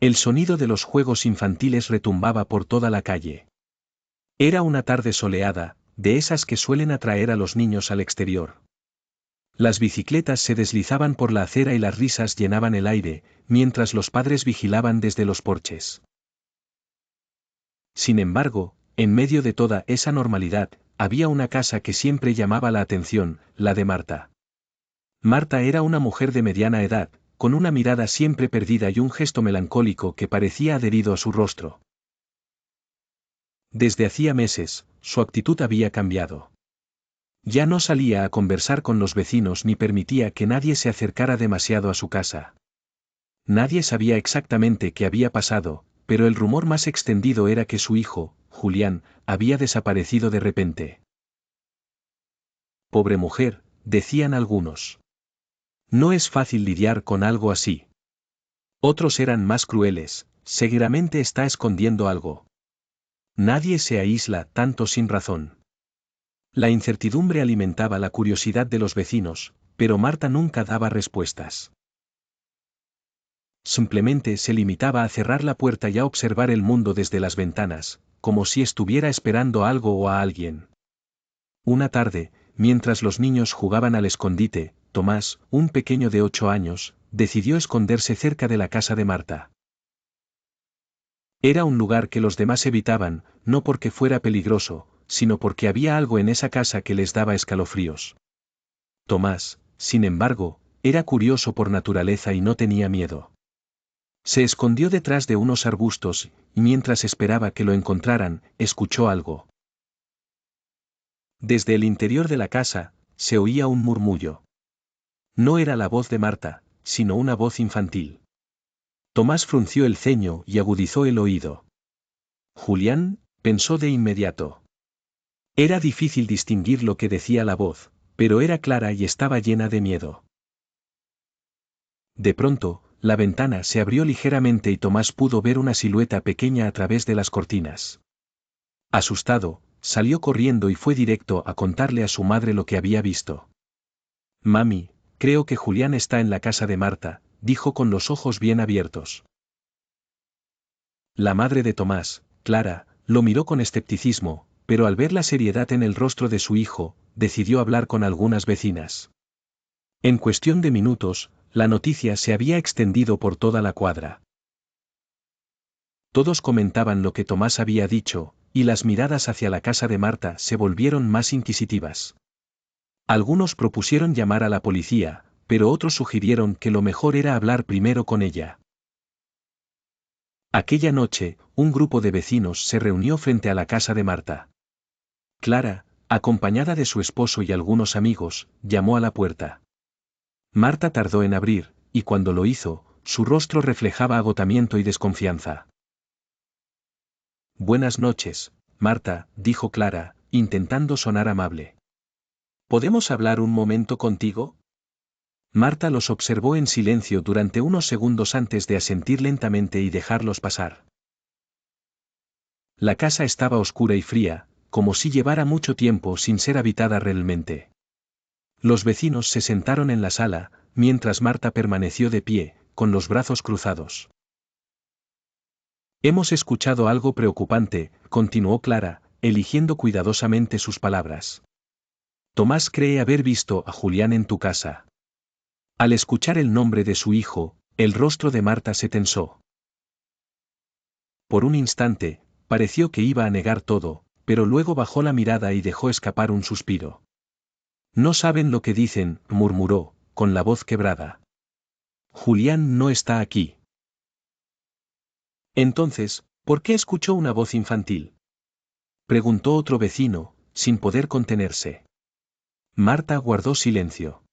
El sonido de los juegos infantiles retumbaba por toda la calle. Era una tarde soleada, de esas que suelen atraer a los niños al exterior. Las bicicletas se deslizaban por la acera y las risas llenaban el aire, mientras los padres vigilaban desde los porches. Sin embargo, en medio de toda esa normalidad, había una casa que siempre llamaba la atención, la de Marta. Marta era una mujer de mediana edad, con una mirada siempre perdida y un gesto melancólico que parecía adherido a su rostro. Desde hacía meses, su actitud había cambiado. Ya no salía a conversar con los vecinos ni permitía que nadie se acercara demasiado a su casa. Nadie sabía exactamente qué había pasado, pero el rumor más extendido era que su hijo, Julián, había desaparecido de repente. Pobre mujer, decían algunos. No es fácil lidiar con algo así. Otros eran más crueles, seguramente está escondiendo algo. Nadie se aísla tanto sin razón. La incertidumbre alimentaba la curiosidad de los vecinos, pero Marta nunca daba respuestas. Simplemente se limitaba a cerrar la puerta y a observar el mundo desde las ventanas, como si estuviera esperando algo o a alguien. Una tarde, mientras los niños jugaban al escondite, Tomás, un pequeño de 8 años, decidió esconderse cerca de la casa de Marta. Era un lugar que los demás evitaban, no porque fuera peligroso, sino porque había algo en esa casa que les daba escalofríos. Tomás, sin embargo, era curioso por naturaleza y no tenía miedo. Se escondió detrás de unos arbustos, y mientras esperaba que lo encontraran, escuchó algo. Desde el interior de la casa, se oía un murmullo. No era la voz de Marta, sino una voz infantil. Tomás frunció el ceño y agudizó el oído. Julián, pensó de inmediato. Era difícil distinguir lo que decía la voz, pero era clara y estaba llena de miedo. De pronto, la ventana se abrió ligeramente y Tomás pudo ver una silueta pequeña a través de las cortinas. Asustado, salió corriendo y fue directo a contarle a su madre lo que había visto. «Mami, creo que Julián está en la casa de Marta», dijo con los ojos bien abiertos. La madre de Tomás, Clara, lo miró con escepticismo, pero al ver la seriedad en el rostro de su hijo, decidió hablar con algunas vecinas. En cuestión de minutos, la noticia se había extendido por toda la cuadra. Todos comentaban lo que Tomás había dicho, y las miradas hacia la casa de Marta se volvieron más inquisitivas. Algunos propusieron llamar a la policía, pero otros sugirieron que lo mejor era hablar primero con ella. Aquella noche, un grupo de vecinos se reunió frente a la casa de Marta. Clara, acompañada de su esposo y algunos amigos, llamó a la puerta. Marta tardó en abrir, y cuando lo hizo, su rostro reflejaba agotamiento y desconfianza. «Buenas noches, Marta», dijo Clara, intentando sonar amable. «¿Podemos hablar un momento contigo?» Marta los observó en silencio durante unos segundos antes de asentir lentamente y dejarlos pasar. La casa estaba oscura y fría, como si llevara mucho tiempo sin ser habitada realmente. Los vecinos se sentaron en la sala, mientras Marta permaneció de pie, con los brazos cruzados. «Hemos escuchado algo preocupante», continuó Clara, eligiendo cuidadosamente sus palabras. «Tomás cree haber visto a Julián en tu casa». Al escuchar el nombre de su hijo, el rostro de Marta se tensó. Por un instante, pareció que iba a negar todo, pero luego bajó la mirada y dejó escapar un suspiro. «No saben lo que dicen», murmuró, con la voz quebrada. «Julián no está aquí». Entonces, ¿por qué escuchó una voz infantil?, preguntó otro vecino, sin poder contenerse. Marta guardó silencio.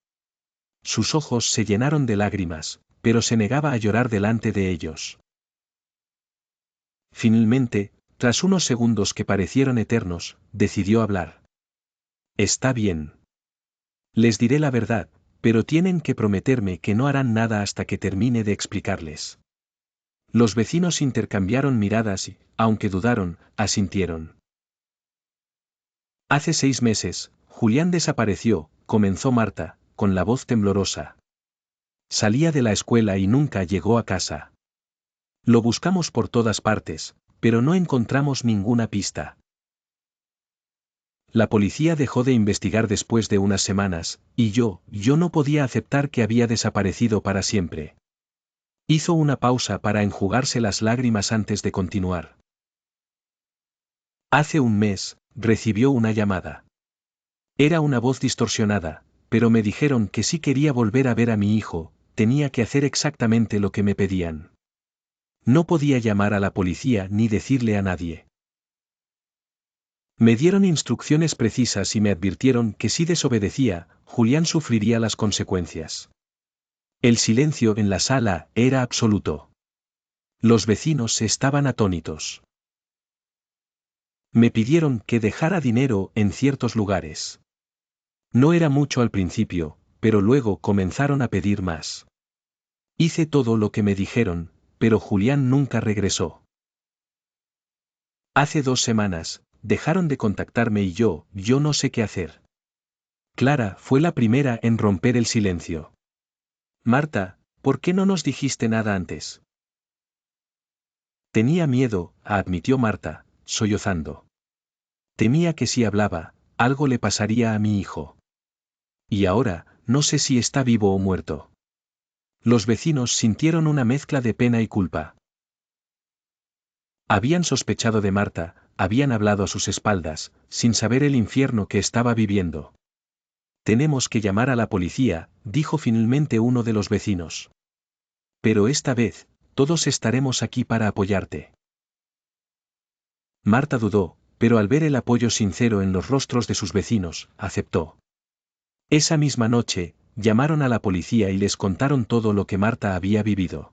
Sus ojos se llenaron de lágrimas, pero se negaba a llorar delante de ellos. Finalmente, tras unos segundos que parecieron eternos, decidió hablar. «Está bien. Les diré la verdad, pero tienen que prometerme que no harán nada hasta que termine de explicarles». Los vecinos intercambiaron miradas y, aunque dudaron, asintieron. «Hace 6 meses, Julián desapareció», comenzó Marta, con la voz temblorosa. «Salía de la escuela y nunca llegó a casa. Lo buscamos por todas partes, pero no encontramos ninguna pista. La policía dejó de investigar después de unas semanas, y yo no podía aceptar que había desaparecido para siempre. Hizo una pausa para enjugarse las lágrimas antes de continuar. Hace un mes, recibió una llamada. Era una voz distorsionada, pero me dijeron que si quería volver a ver a mi hijo, tenía que hacer exactamente lo que me pedían. No podía llamar a la policía ni decirle a nadie. Me dieron instrucciones precisas y me advirtieron que si desobedecía, Julián sufriría las consecuencias. El silencio en la sala era absoluto. Los vecinos estaban atónitos. Me pidieron que dejara dinero en ciertos lugares. No era mucho al principio, pero luego comenzaron a pedir más. Hice todo lo que me dijeron, pero Julián nunca regresó. Hace 2 semanas, dejaron de contactarme y yo no sé qué hacer. Clara fue la primera en romper el silencio. Marta, ¿por qué no nos dijiste nada antes? Tenía miedo, admitió Marta, sollozando. Temía que si hablaba, algo le pasaría a mi hijo. Y ahora, no sé si está vivo o muerto. Los vecinos sintieron una mezcla de pena y culpa. Habían sospechado de Marta, habían hablado a sus espaldas, sin saber el infierno que estaba viviendo. Tenemos que llamar a la policía, dijo finalmente uno de los vecinos. Pero esta vez, todos estaremos aquí para apoyarte. Marta dudó, pero al ver el apoyo sincero en los rostros de sus vecinos, aceptó. Esa misma noche, llamaron a la policía y les contaron todo lo que Marta había vivido.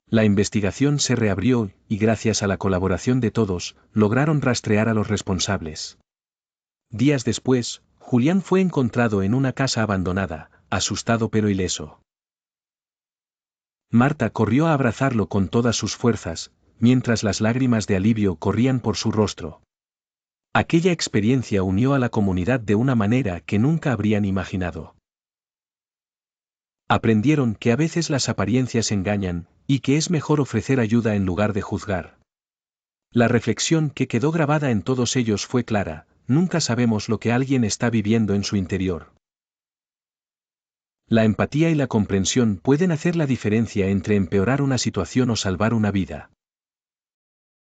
La investigación se reabrió y gracias a la colaboración de todos, lograron rastrear a los responsables. Días después, Julián fue encontrado en una casa abandonada, asustado pero ileso. Marta corrió a abrazarlo con todas sus fuerzas, mientras las lágrimas de alivio corrían por su rostro. Aquella experiencia unió a la comunidad de una manera que nunca habrían imaginado. Aprendieron que a veces las apariencias engañan, y que es mejor ofrecer ayuda en lugar de juzgar. La reflexión que quedó grabada en todos ellos fue clara: nunca sabemos lo que alguien está viviendo en su interior. La empatía y la comprensión pueden hacer la diferencia entre empeorar una situación o salvar una vida.